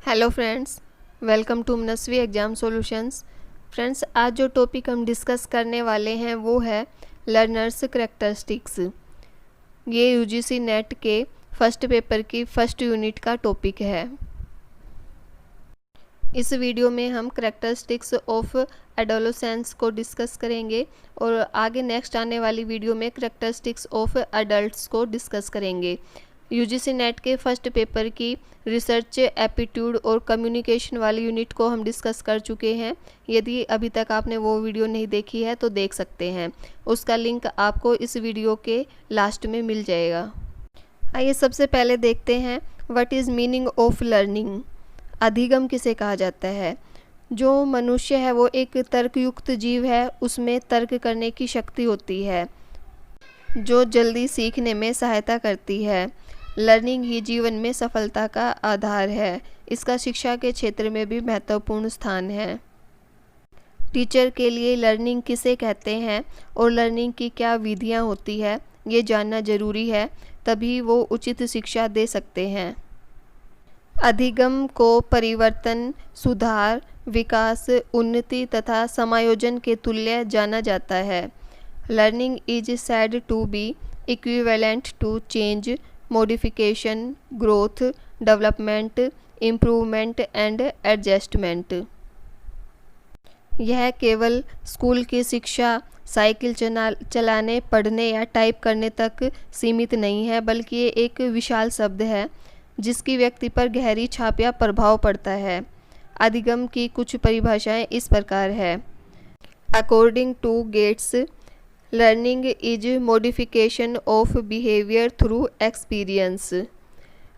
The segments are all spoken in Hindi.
Hello friends, welcome to Manasvi exam solutions. Friends, आज जो टॉपिक हम डिस्कस करने वाले हैं वो है लर्नर्स करैक्टरिस्टिक्स। ये यूजीसी नेट के फर्स्ट पेपर की फर्स्ट यूनिट का टॉपिक है। इस वीडियो में हम करैक्टरिस्टिक्स ऑफ एडोलेसेंस को डिस्कस करेंगे और आगे नेक्स्ट आने वाली वीडियो में करैक्टरिस्टिक्स ऑफ अडल्ट्स को डिस्कस करेंगे। यूजीसी नेट के फर्स्ट पेपर की रिसर्च एप्टीट्यूड और कम्युनिकेशन वाली यूनिट को हम डिस्कस कर चुके हैं। यदि अभी तक आपने वो वीडियो नहीं देखी है तो देख सकते हैं, उसका लिंक आपको इस वीडियो के लास्ट में मिल जाएगा। आइए सबसे पहले देखते हैं what is meaning of learning. अधिगम किसे कहा जाता है? जो मनुष्य है वो एक तर्कयुक्त जीव है, उसमें तर्क करने की शक्ति होती है जो जल्दी सीखने में सहायता करती है। लर्निंग ही जीवन में सफलता का आधार है। इसका शिक्षा के क्षेत्र में भी महत्वपूर्ण स्थान है। टीचर के लिए लर्निंग किसे कहते हैं और लर्निंग की क्या विधियां होती है, ये जानना जरूरी है, तभी वो उचित शिक्षा दे सकते हैं। अधिगम को परिवर्तन, सुधार, विकास, उन्नति तथा समायोजन के तुल्य जाना जाता है। Learning is said to be equivalent to change, modification, growth, development, improvement and adjustment. यह केवल स्कूल की शिक्षा, साइकिल चलाने, पढ़ने या टाइप करने तक सीमित नहीं है, बल्कि ये एक विशाल शब्द है जिसकी व्यक्ति पर गहरी छाप या प्रभाव पड़ता है। अधिगम की कुछ परिभाषाएं इस प्रकार है। According to Gates, learning is modification of behaviour through experience.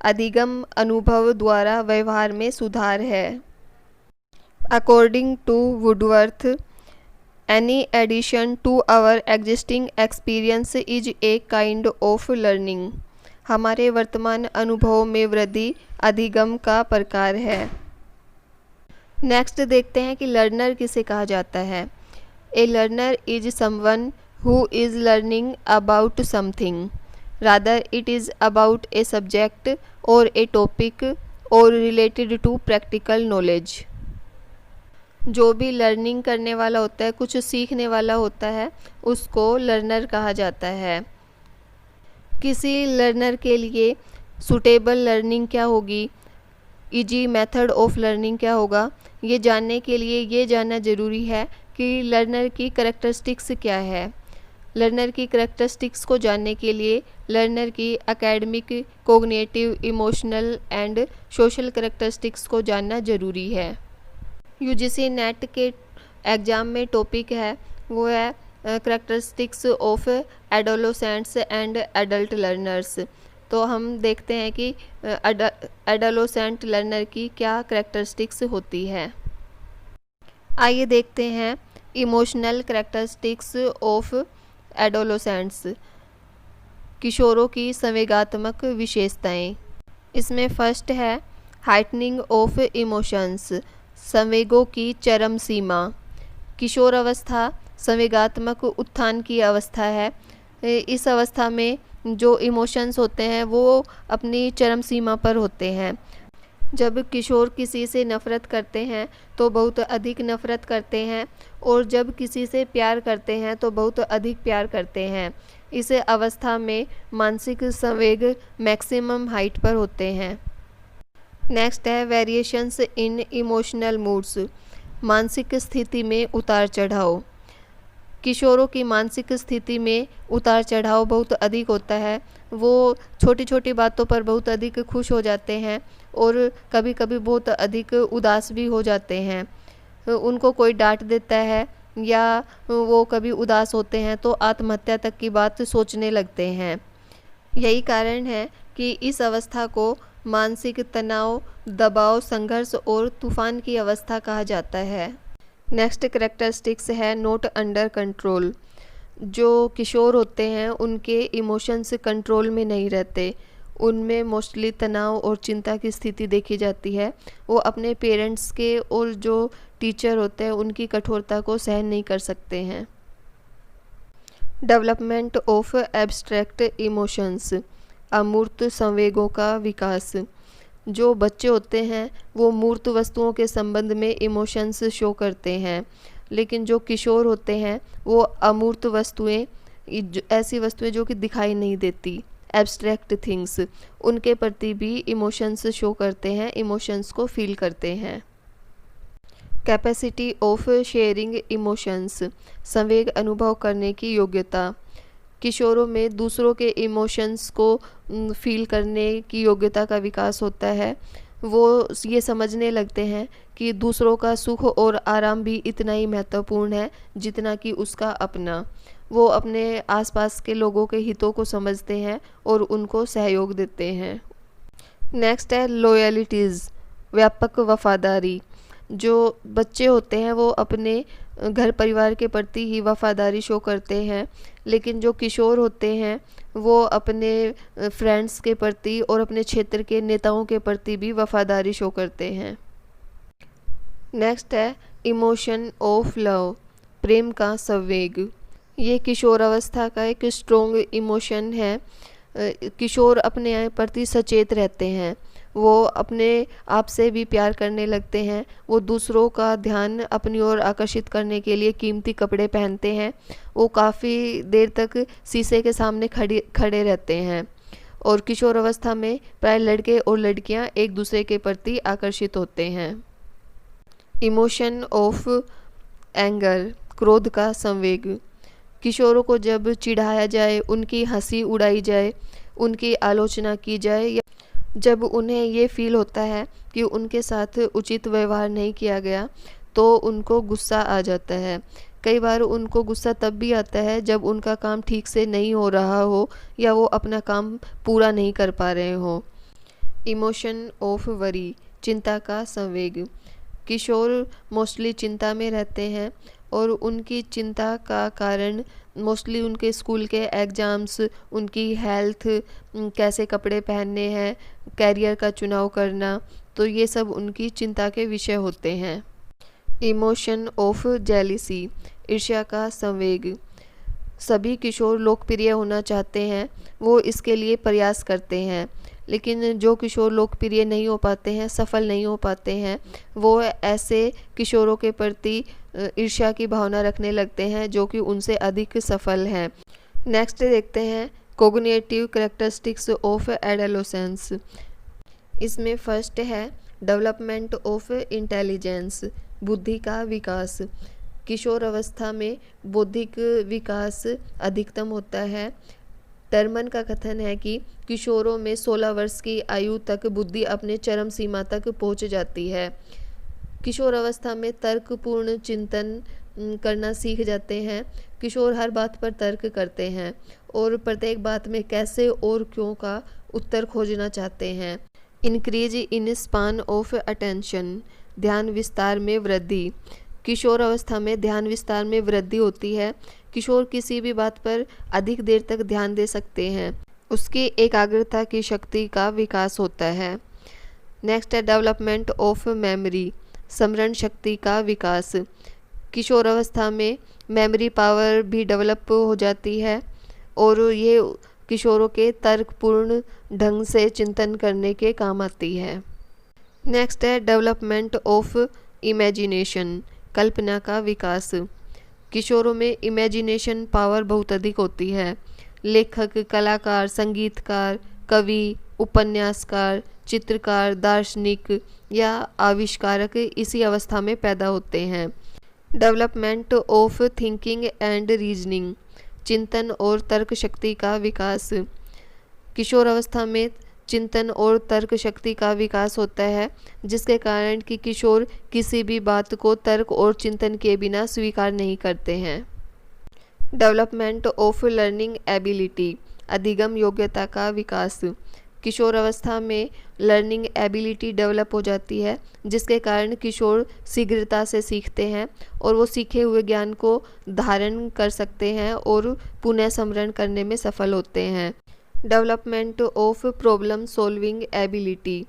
अधिगम अनुभव द्वारा व्यवहार में सुधार है। According to Woodworth, any addition to our existing experience is a kind of learning. हमारे वर्तमान अनुभव में वृद्धि अधिगम का प्रकार है। नेक्स्ट देखते हैं कि लर्नर किसे कहा जाता है। ए learner is someone who is learning about something, rather it is about a subject or a topic or related to practical knowledge। जो भी लर्निंग करने वाला होता है, कुछ सीखने वाला होता है, उसको लर्नर कहा जाता है। किसी लर्नर के लिए सुटेबल लर्निंग क्या होगी, इजी मेथड ऑफ लर्निंग क्या होगा, ये जानने के लिए ये जानना ज़रूरी है कि लर्नर की करैक्टरिस्टिक्स क्या है। लर्नर की करैक्टरिस्टिक्स को जानने के लिए लर्नर की academic, cognitive, emotional and social characteristics को जानना ज़रूरी है। यूजीसी नेट के एग्ज़ाम में टॉपिक है वो है characteristics of adolescents and adult learners. तो हम देखते हैं कि एडोलेसेंट लर्नर की क्या करैक्टरिस्टिक्स होती है। आइए देखते हैं इमोशनल करैक्टरिस्टिक्स ऑफ एडोलेसेंट्स, किशोरों की संवेगात्मक विशेषताएं। इसमें फर्स्ट है हाइटनिंग ऑफ इमोशंस, संवेगों की चरम सीमा। किशोर अवस्था संवेगात्मक उत्थान की अवस्था है। इस अवस्था में जो इमोशंस होते हैं वो अपनी चरम सीमा पर होते हैं। जब किशोर किसी से नफ़रत करते हैं तो बहुत अधिक नफ़रत करते हैं, और जब किसी से प्यार करते हैं तो बहुत अधिक प्यार करते हैं। इस अवस्था में मानसिक संवेग मैक्सिमम हाइट पर होते हैं। नेक्स्ट है वेरिएशंस इन इमोशनल मूड्स, मानसिक स्थिति में उतार चढ़ाव। किशोरों की मानसिक स्थिति में उतार चढ़ाव बहुत अधिक होता है। वो छोटी छोटी बातों पर बहुत अधिक खुश हो जाते हैं और कभी कभी बहुत अधिक उदास भी हो जाते हैं। उनको कोई डांट देता है या वो कभी उदास होते हैं तो आत्महत्या तक की बात सोचने लगते हैं। यही कारण है कि इस अवस्था को मानसिक तनाव, दबाव, संघर्ष और तूफान की अवस्था कहा जाता है। नेक्स्ट करैक्टरिस्टिक्स है नॉट अंडर कंट्रोल। जो किशोर होते हैं उनके इमोशंस कंट्रोल में नहीं रहते, उनमें मोस्टली तनाव और चिंता की स्थिति देखी जाती है। वो अपने पेरेंट्स के और जो टीचर होते हैं उनकी कठोरता को सहन नहीं कर सकते हैं। डेवलपमेंट ऑफ एब्स्ट्रैक्ट इमोशंस, अमूर्त संवेगों का विकास। जो बच्चे होते हैं वो मूर्त वस्तुओं के संबंध में इमोशंस शो करते हैं, लेकिन जो किशोर होते हैं वो अमूर्त वस्तुएं, ऐसी वस्तुएं जो कि दिखाई नहीं देती, एब्स्ट्रैक्ट थिंग्स, उनके प्रति भी इमोशंस शो करते हैं, इमोशंस को फील करते हैं। कैपेसिटी ऑफ शेयरिंग इमोशंस, संवेग अनुभव करने की योग्यता। किशोरों में दूसरों के इमोशंस को फील करने की योग्यता का विकास होता है। वो ये समझने लगते हैं कि दूसरों का सुख और आराम भी इतना ही महत्वपूर्ण है जितना कि उसका अपना। वो अपने आसपास के लोगों के हितों को समझते हैं और उनको सहयोग देते हैं। नेक्स्ट है लॉयल्टीज़, व्यापक वफादारी। जो बच्चे होते हैं वो अपने घर परिवार के प्रति ही वफादारी शो करते हैं, लेकिन जो किशोर होते हैं वो अपने फ्रेंड्स के प्रति और अपने क्षेत्र के नेताओं के प्रति भी वफादारी शो करते हैं। नेक्स्ट है इमोशन ऑफ लव, प्रेम का संवेग। ये किशोरावस्था का एक स्ट्रॉन्ग इमोशन है। किशोर अपने प्रति सचेत रहते हैं, वो अपने आप से भी प्यार करने लगते हैं, वो दूसरों का ध्यान अपनी ओर आकर्षित करने के लिए कीमती कपड़े पहनते हैं, वो काफ़ी देर तक शीशे के सामने खड़े रहते हैं। और किशोर अवस्था में प्राय लड़के और लड़कियां एक दूसरे के प्रति आकर्षित होते हैं। इमोशन ऑफ एंगर, क्रोध का संवेग। किशोरों को जब चिढ़ाया जाए, उनकी हंसी उड़ाई जाए, उनकी आलोचना की जाए, या जब उन्हें ये फील होता है कि उनके साथ उचित व्यवहार नहीं किया गया, तो उनको गुस्सा आ जाता है। कई बार उनको गुस्सा तब भी आता है जब उनका काम ठीक से नहीं हो रहा हो या वो अपना काम पूरा नहीं कर पा रहे हो। इमोशन ऑफ वरी, चिंता का संवेग। किशोर मोस्टली चिंता में रहते हैं और उनकी चिंता का कारण मोस्टली उनके स्कूल के एग्ज़ाम्स, उनकी हेल्थ, कैसे कपड़े पहनने हैं, कैरियर का चुनाव करना, तो ये सब उनकी चिंता के विषय होते हैं। इमोशन ऑफ जेलिसी, ईर्ष्या का संवेग। सभी किशोर लोकप्रिय होना चाहते हैं, वो इसके लिए प्रयास करते हैं, लेकिन जो किशोर लोकप्रिय नहीं हो पाते हैं, सफल नहीं हो पाते हैं, वो ऐसे किशोरों के प्रति ईर्ष्या की भावना रखने लगते हैं जो कि उनसे अधिक सफल हैं। नेक्स्ट देखते हैं कोग्निटिव कैरेक्टरिस्टिक्स ऑफ एडोलेसेंस। इसमें फर्स्ट है डेवलपमेंट ऑफ इंटेलिजेंस, बुद्धि का विकास। किशोर अवस्था में बौद्धिक विकास अधिकतम होता है। टर्मन का कथन है कि किशोरों में 16 वर्ष की आयु तक बुद्धि अपने चरम सीमा तक पहुंच जाती है। किशोर अवस्था में तर्कपूर्ण चिंतन करना सीख जाते हैं। किशोर हर बात पर तर्क करते हैं और प्रत्येक बात में कैसे और क्यों का उत्तर खोजना चाहते हैं। Increase in span of attention, ध्यान विस्तार में वृद्धि। किशोर अवस्था में ध्यान विस्तार में वृद्धि होती है। किशोर किसी भी बात पर अधिक देर तक ध्यान दे सकते हैं, उसकी एकाग्रता की शक्ति का विकास होता है। नेक्स्ट है डेवलपमेंट ऑफ मेमोरी, स्मरण शक्ति का विकास। किशोर अवस्था में मेमोरी पावर भी डेवलप हो जाती है और ये किशोरों के तर्कपूर्ण ढंग से चिंतन करने के काम आती है। नेक्स्ट है डेवलपमेंट ऑफ इमेजिनेशन, कल्पना का विकास। किशोरों में इमेजिनेशन पावर बहुत अधिक होती है। लेखक, कलाकार, संगीतकार, कवि, उपन्यासकार, चित्रकार, दार्शनिक या आविष्कारक इसी अवस्था में पैदा होते हैं। Development of thinking and reasoning, चिंतन और तर्क शक्ति का विकास। किशोर अवस्था में चिंतन और तर्क शक्ति का विकास होता है, जिसके कारण कि किशोर किसी भी बात को तर्क और चिंतन के बिना स्वीकार नहीं करते हैं। डेवलपमेंट ऑफ लर्निंग एबिलिटी, अधिगम योग्यता का विकास। किशोर अवस्था में लर्निंग एबिलिटी डेवलप हो जाती है, जिसके कारण किशोर शीघ्रता से सीखते हैं और वो सीखे हुए ज्ञान को धारण कर सकते हैं और पुनः स्मरण करने में सफल होते हैं। Development of problem solving ability,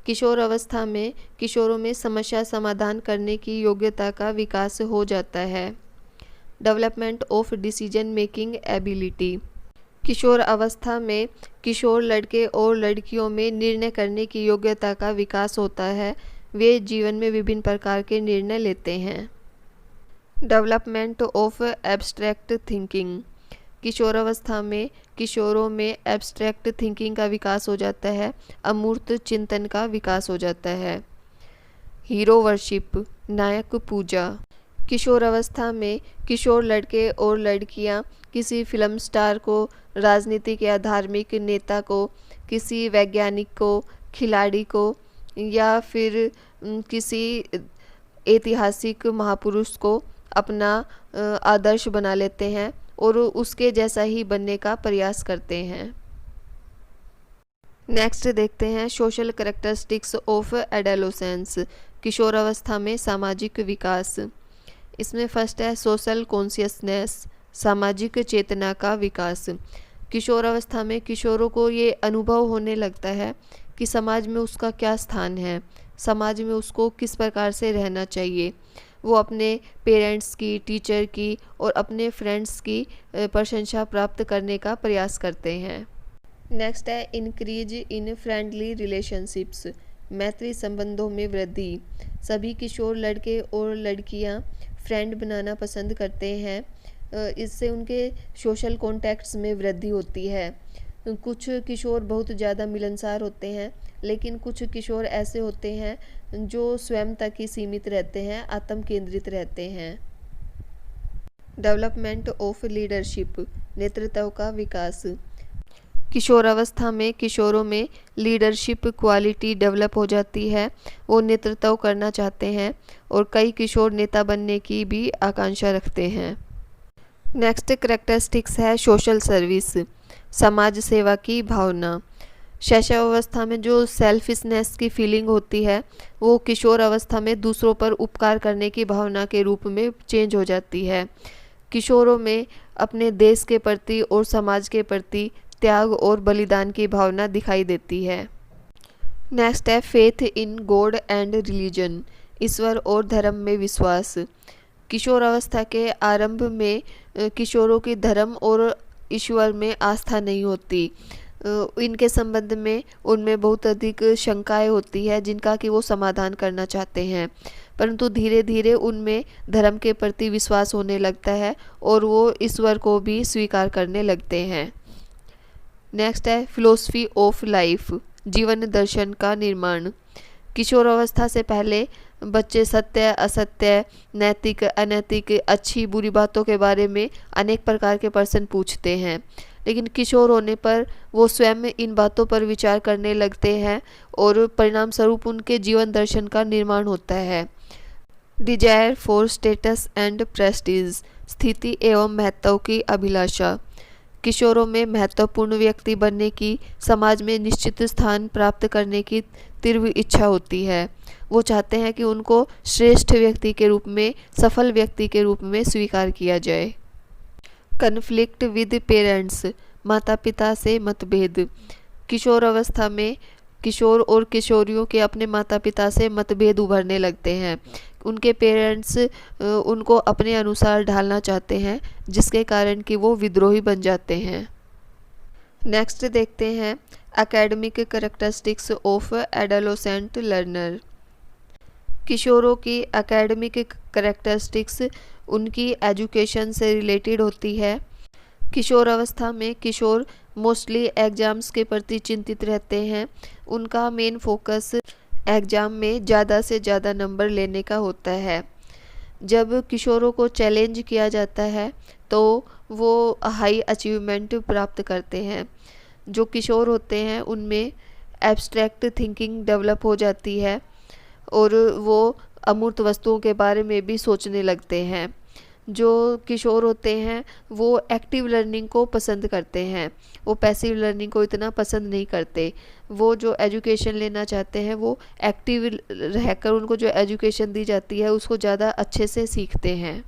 किशोर अवस्था में किशोरों में समस्या समाधान करने की योग्यता का विकास हो जाता है। Development of decision making ability, किशोर अवस्था में किशोर लड़के और लड़कियों में निर्णय करने की योग्यता का विकास होता है। वे जीवन में विभिन्न प्रकार के निर्णय लेते हैं। Development of abstract thinking. किशोरावस्था में किशोरों में एब्स्ट्रैक्ट थिंकिंग का विकास हो जाता है, अमूर्त चिंतन का विकास हो जाता है। हीरो वर्शिप, नायक पूजा। किशोरावस्था में किशोर लड़के और लड़कियां किसी फिल्म स्टार को, राजनीतिक या धार्मिक नेता को, किसी वैज्ञानिक को, खिलाड़ी को या फिर किसी ऐतिहासिक महापुरुष को अपना आदर्श बना लेते हैं और उसके जैसा ही बनने का प्रयास करते हैं। नेक्स्ट देखते हैं सोशल कैरेक्टरिस्टिक्स ऑफ एडोलेसेंस। किशोरावस्था में सामाजिक विकास। इसमें फर्स्ट है सोशल कॉन्शियसनेस, सामाजिक चेतना का विकास। किशोरावस्था में किशोरों को ये अनुभव होने लगता है कि समाज में उसका क्या स्थान है, समाज में उसको किस प्रकार से रहना चाहिए। वो अपने पेरेंट्स की, टीचर की और अपने फ्रेंड्स की प्रशंसा प्राप्त करने का प्रयास करते हैं। नेक्स्ट है इंक्रीज इन फ्रेंडली रिलेशनशिप्स, मैत्री संबंधों में वृद्धि। सभी किशोर लड़के और लड़कियां फ्रेंड बनाना पसंद करते हैं। इससे उनके सोशल कॉन्टैक्ट्स में वृद्धि होती है। कुछ किशोर बहुत ज़्यादा मिलनसार होते हैं, लेकिन कुछ किशोर ऐसे होते हैं जो स्वयं तक ही सीमित रहते हैं, आत्म केंद्रित रहते हैं। डेवलपमेंट ऑफ लीडरशिप, नेतृत्व का विकास। किशोरावस्था में किशोरों में लीडरशिप क्वालिटी डेवलप हो जाती है। वो नेतृत्व करना चाहते हैं और कई किशोर नेता बनने की भी आकांक्षा रखते हैं। नेक्स्ट कैरेक्टरिस्टिक्स है सोशल सर्विस, समाज सेवा की भावना। शैशवावस्था में जो सेल्फिशनेस की फीलिंग होती है वो किशोर अवस्था में दूसरों पर उपकार करने की भावना के रूप में चेंज हो जाती है। किशोरों में अपने देश के प्रति और समाज के प्रति त्याग और बलिदान की भावना दिखाई देती है। नेक्स्ट है faith in God and religion, ईश्वर और धर्म में विश्वास। किशोर अवस्था के आरंभ में किशोरों की धर्म और ईश्वर में आस्था नहीं होती। इनके संबंध में उनमें बहुत अधिक शंकाएं होती है जिनका कि वो समाधान करना चाहते हैं, परंतु धीरे धीरे उनमें धर्म के प्रति विश्वास होने लगता है और वो ईश्वर को भी स्वीकार करने लगते हैं। नेक्स्ट है फिलोसफी ऑफ लाइफ, जीवन दर्शन का निर्माण। किशोर अवस्था से पहले बच्चे सत्य असत्य, नैतिक अनैतिक, अच्छी बुरी बातों के बारे में अनेक प्रकार के प्रश्न पूछते हैं, लेकिन किशोर होने पर वो स्वयं इन बातों पर विचार करने लगते हैं और परिणाम स्वरूप उनके जीवन दर्शन का निर्माण होता है। Desire for status and Prestige, स्थिति एवं महत्व की अभिलाषा। किशोरों में महत्वपूर्ण व्यक्ति बनने की, समाज में निश्चित स्थान प्राप्त करने की तीव्र इच्छा होती है। वो चाहते हैं कि उनको श्रेष्ठ व्यक्ति के रूप में, सफल व्यक्ति के रूप में स्वीकार किया जाए। कन्फ्लिक्ट विद पेरेंट्स, माता पिता से मतभेद। किशोर अवस्था में किशोर और किशोरियों के अपने माता पिता से मतभेद उभरने लगते हैं। उनके पेरेंट्स उनको अपने अनुसार ढालना चाहते हैं, जिसके कारण कि वो विद्रोही बन जाते हैं। नेक्स्ट देखते हैं academic characteristics of adolescent learner. किशोरों की एकेडमिक कैरेक्टरिस्टिक्स उनकी एजुकेशन से रिलेटेड होती है। किशोर अवस्था में किशोर मोस्टली एग्ज़ाम्स के प्रति चिंतित रहते हैं। उनका मेन फोकस एग्ज़ाम में ज़्यादा से ज़्यादा नंबर लेने का होता है। जब किशोरों को चैलेंज किया जाता है तो वो हाई अचीवमेंट प्राप्त करते हैं। जो किशोर होते हैं उनमें एब्स्ट्रैक्ट थिंकिंग डेवलप हो जाती है और वो अमूर्त वस्तुओं के बारे में भी सोचने लगते हैं। जो किशोर होते हैं वो एक्टिव लर्निंग को पसंद करते हैं, वो पैसिव लर्निंग को इतना पसंद नहीं करते। वो जो एजुकेशन लेना चाहते हैं वो एक्टिव रहकर उनको जो एजुकेशन दी जाती है उसको ज़्यादा अच्छे से सीखते हैं।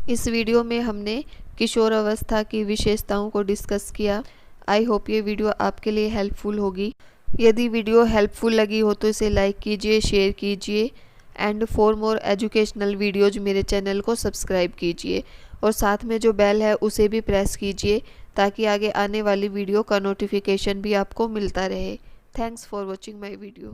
इस वीडियो में हमने किशोर अवस्था की विशेषताओं को डिस्कस किया। आई होप ये वीडियो आपके लिए हेल्पफुल होगी। यदि वीडियो हेल्पफुल लगी हो तो इसे लाइक कीजिए, शेयर कीजिए and for more educational videos मेरे चैनल को सब्सक्राइब कीजिए और साथ में जो बेल है उसे भी प्रेस कीजिए ताकि आगे आने वाली वीडियो का नोटिफिकेशन भी आपको मिलता रहे। Thanks for watching my video.